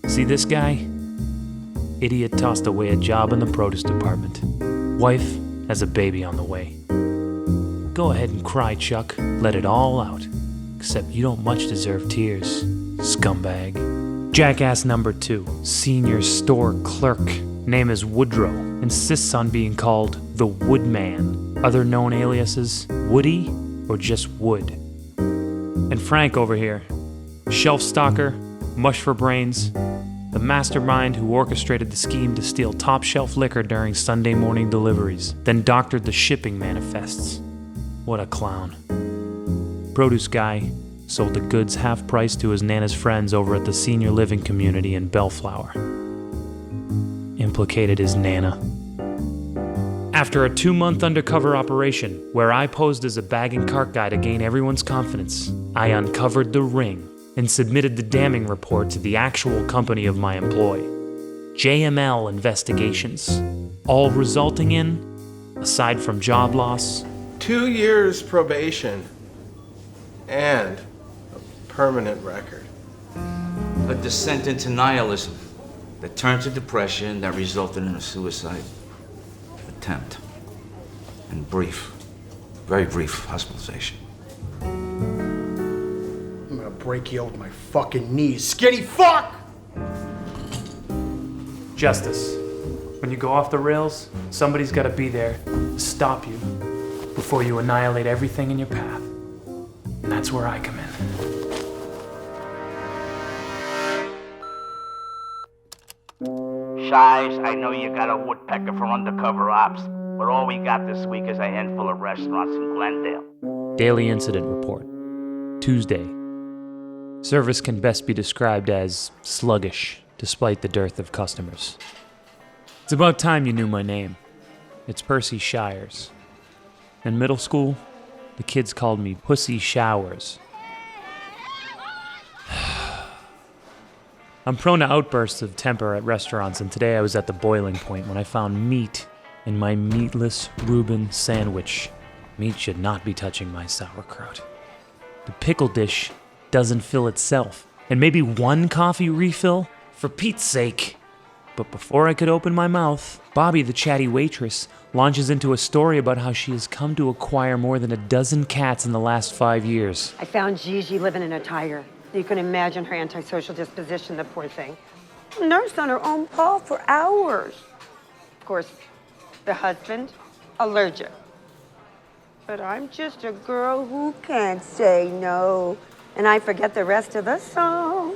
See this guy? Idiot tossed away a job in the produce department. Wife has a baby on the way. Go ahead and cry, Chuck. Let it all out. Except you don't much deserve tears, scumbag. Jackass number 2, senior store clerk. Name is Woodrow. Insists on being called the Woodman. Other known aliases, Woody or just Wood. And Frank over here. Shelf stalker, mush for brains, the mastermind who orchestrated the scheme to steal top-shelf liquor during Sunday morning deliveries, then doctored the shipping manifests. What a clown. Produce guy sold the goods half price to his Nana's friends over at the senior living community in Bellflower. Implicated his Nana. After a 2-month undercover operation, where I posed as a bag and cart guy to gain everyone's confidence, I uncovered the ring and submitted the damning report to the actual company of my employ, JML Investigations, all resulting in, aside from job loss, 2 years probation and a permanent record. A descent into nihilism that turned to depression that resulted in a suicide attempt and very brief hospitalization. I'm gonna break you over my fucking knees, skinny fuck! justice. When you go off the rails, somebody's got to be there to stop you before you annihilate everything in your path. And that's where I come in. Shives, I know you got a woodpecker for undercover ops, but all we got this week is a handful of restaurants in Glendale. Daily Incident Report. Tuesday. Service can best be described as sluggish, despite the dearth of customers. It's about time you knew my name. It's Percy Shires. In middle school, the kids called me Pussy Showers. I'm prone to outbursts of temper at restaurants, and today I was at the boiling point when I found meat in my meatless Reuben sandwich. Meat should not be touching my sauerkraut. The pickle dish doesn't fill itself, and maybe one coffee refill? For Pete's sake. But before I could open my mouth, Bobby, the chatty waitress, launches into a story about how she has come to acquire more than a dozen cats in the last 5 years. I found Gigi living in a tiger. You can imagine her antisocial disposition, the poor thing. Nursed on her own paw for hours. Of course, the husband, allergic. But I'm just a girl who can't say no. And I forget the rest of the song.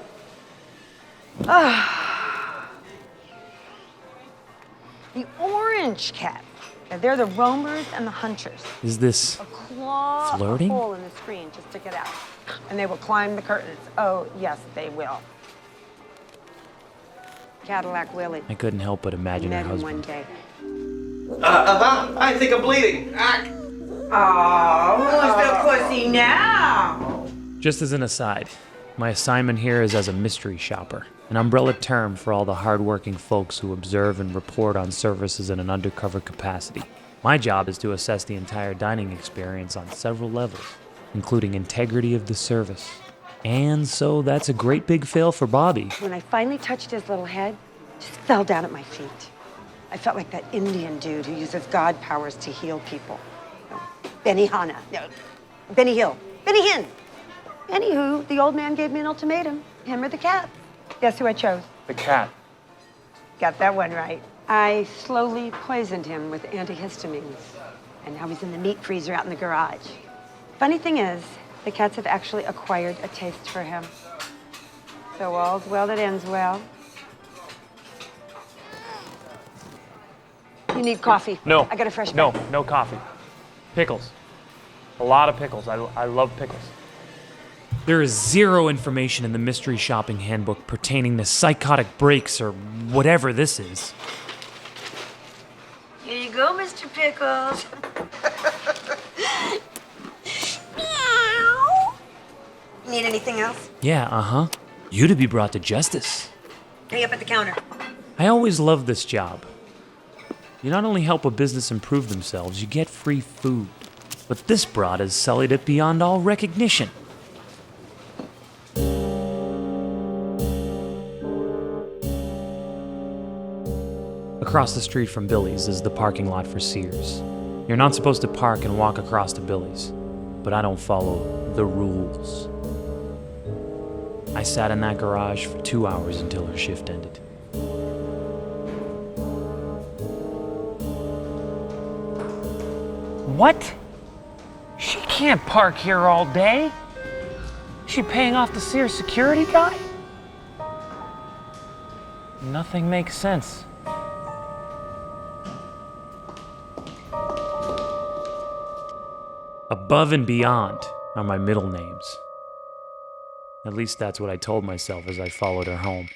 The orange cat. They're the roamers and the hunters. Is this A claw, flirting? a hole in the screen to stick it out. And they will climb the curtains. Oh, yes, they will. Cadillac Willie. I couldn't help but imagine her Met him one husband. day. I think I'm bleeding. Oh, who's the pussy now? Just as an aside, my assignment here is as a mystery shopper, an umbrella term for all the hardworking folks who observe and report on services in an undercover capacity. My job is to assess the entire dining experience on several levels, including integrity of the service. And so that's a great big fail for Bobby. When I finally touched his little head, just fell down at my feet. I felt like that Indian dude who uses God powers to heal people. Benny Hanna. No, Benny Hill. Benny Hinn. Anywho, the old man gave me an ultimatum. Him or the cat. Guess who I chose? The cat. Got that one right. I slowly poisoned him with antihistamines. And now he's in the meat freezer out in the garage. Funny thing is, the cats have actually acquired a taste for him. So all's well that ends well. You need coffee. No. I got a fresh bag. No coffee. Pickles. A lot of pickles. I love pickles. There is zero information in the mystery shopping handbook pertaining to psychotic breaks or whatever this is. Here you go, Mr. Pickles. Meow. Need anything else? Yeah, uh-huh. You to be brought to justice. Hey, up at the counter. I always loved this job. You not only help a business improve themselves, you get free food. But this broad has sullied it beyond all recognition. Across the street from Billy's is the parking lot for Sears. You're not supposed to park and walk across to Billy's, but I don't follow the rules. I sat in that garage for 2 hours until her shift ended. What? She can't park here all day. She paying off the Sears security guy? Nothing makes sense. Above and Beyond are my middle names. At least that's what I told myself as I followed her home.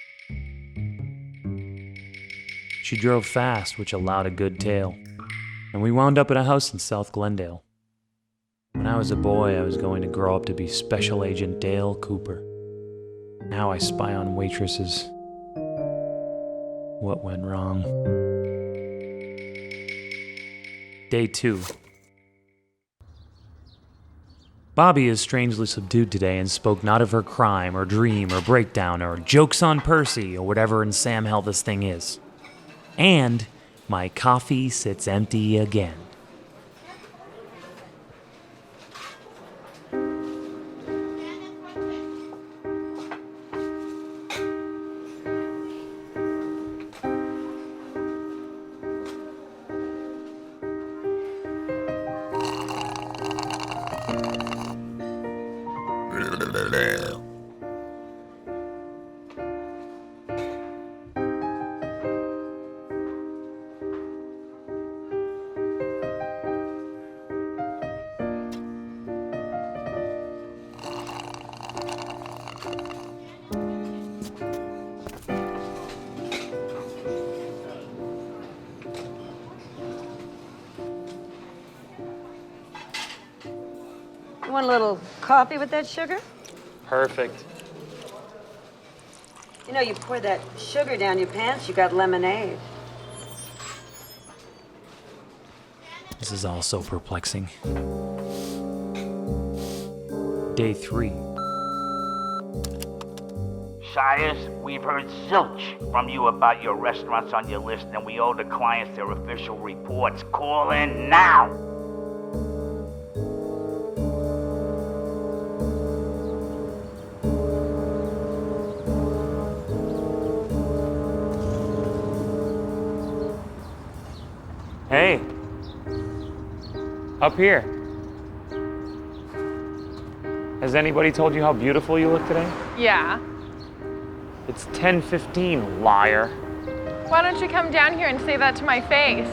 She drove fast, which allowed a good tail, and we wound up at a house in South Glendale. When I was a boy, I was going to grow up to be Special Agent Dale Cooper. Now I spy on waitresses. What went wrong? Day 2. Bobby is strangely subdued today and spoke not of her crime or dream or breakdown or jokes on Percy or whatever in Sam hell this thing is. And my coffee sits empty again. You want a little coffee with that sugar? Perfect. You know, you pour that sugar down your pants, you got lemonade. This is all so perplexing. Day 3. Shires, we've heard zilch from you about your restaurants on your list, and we owe the clients their official reports. Call in now! Hey. Up here. Has anybody told you how beautiful you look today? Yeah. It's 10:15, liar. Why don't you come down here and say that to my face?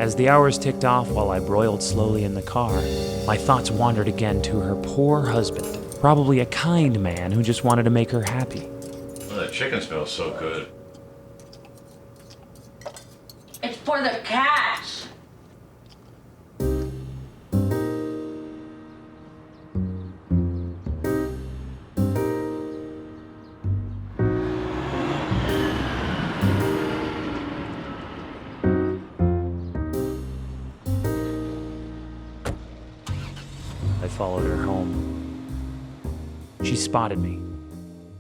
As the hours ticked off while I broiled slowly in the car, my thoughts wandered again to her poor husband, probably a kind man who just wanted to make her happy. Oh, that chicken smells so good. It's for the cats. I followed her home. She spotted me.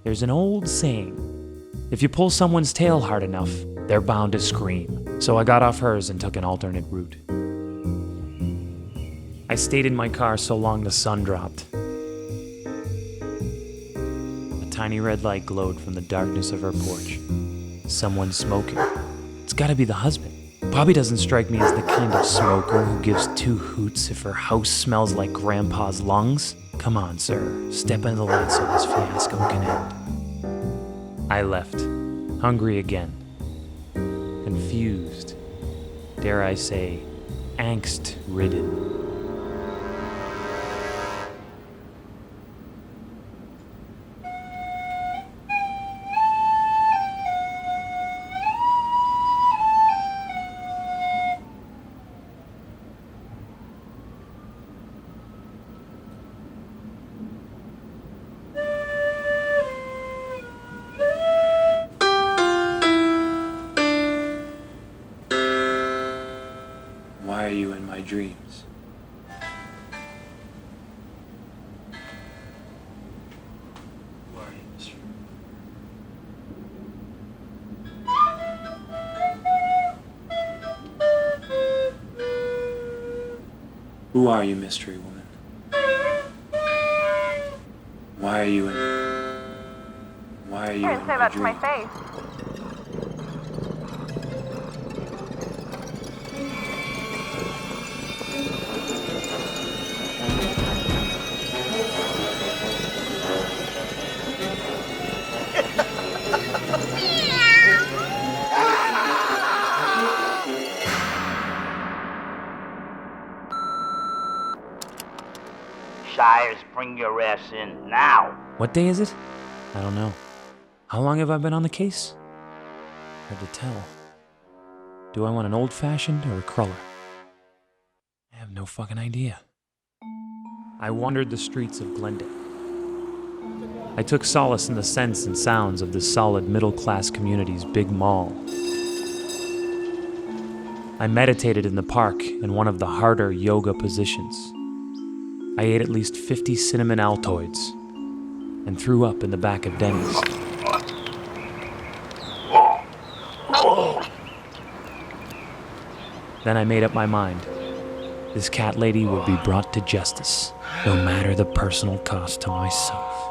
There's an old saying, if you pull someone's tail hard enough, they're bound to scream. So I got off hers and took an alternate route. I stayed in my car so long the sun dropped. A tiny red light glowed from the darkness of her porch. Someone smoking. It's gotta be the husband. Bobby doesn't strike me as the kind of smoker who gives two hoots if her house smells like Grandpa's lungs. Come on, sir. Step into the light so this fiasco can end. I left, hungry again. Confused. Dare I say, angst-ridden. Why are you in my dreams? Who are you, mister? Who are you, mystery woman? Why are you in... Why are you in my dreams? face. Shires, bring your ass in now. What day is it? I don't know. How long have I been on the case? Hard to tell. Do I want an old-fashioned or a cruller? I have no fucking idea. I wandered the streets of Glendale. I took solace in the scents and sounds of this solid middle-class community's big mall. I meditated in the park in one of the harder yoga positions. I ate at least 50 cinnamon Altoids and threw up in the back of Denny's. Then I made up my mind. This cat lady would be brought to justice, no matter the personal cost to myself.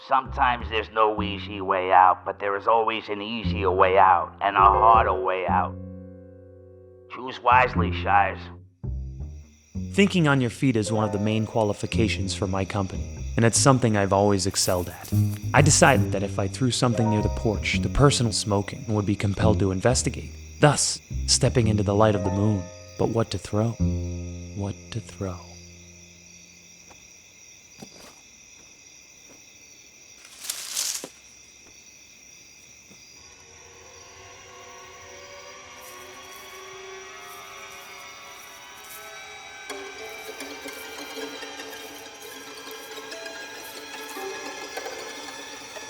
Sometimes there's no easy way out, but there is always an easier way out and a harder way out. Choose wisely, Shires. Thinking on your feet is one of the main qualifications for my company, and it's something I've always excelled at. I decided that if I threw something near the porch, the person smoking would be compelled to investigate, thus stepping into the light of the moon. But what to throw? What to throw?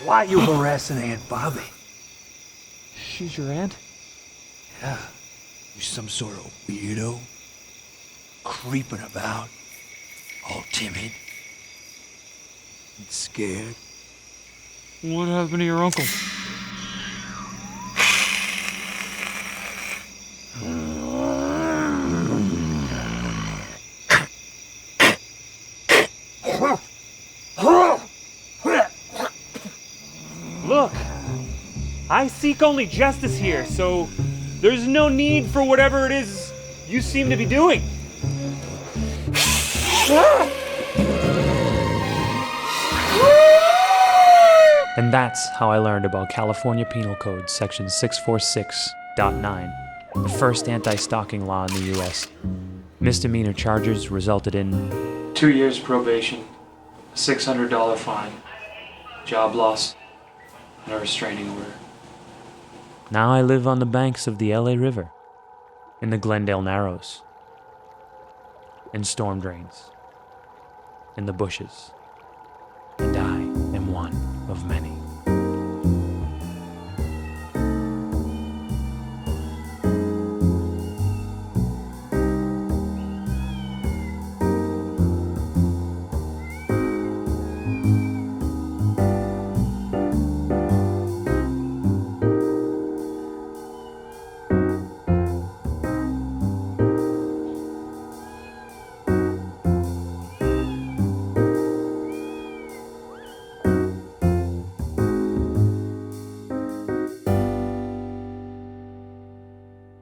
Why you harassing Aunt Bobby? She's your aunt? Yeah. You some sort of weirdo? Creeping about? All timid? And scared? What happened to your uncle? Look, I seek only justice here, so there's no need for whatever it is you seem to be doing. And that's how I learned about California Penal Code Section 646.9, the first anti-stalking law in the U.S. Misdemeanor charges resulted in 2 years probation, a $600 fine, job loss, and a restraining order. Now I live on the banks of the LA River, in the Glendale Narrows, in storm drains, in the bushes, and I am one of many.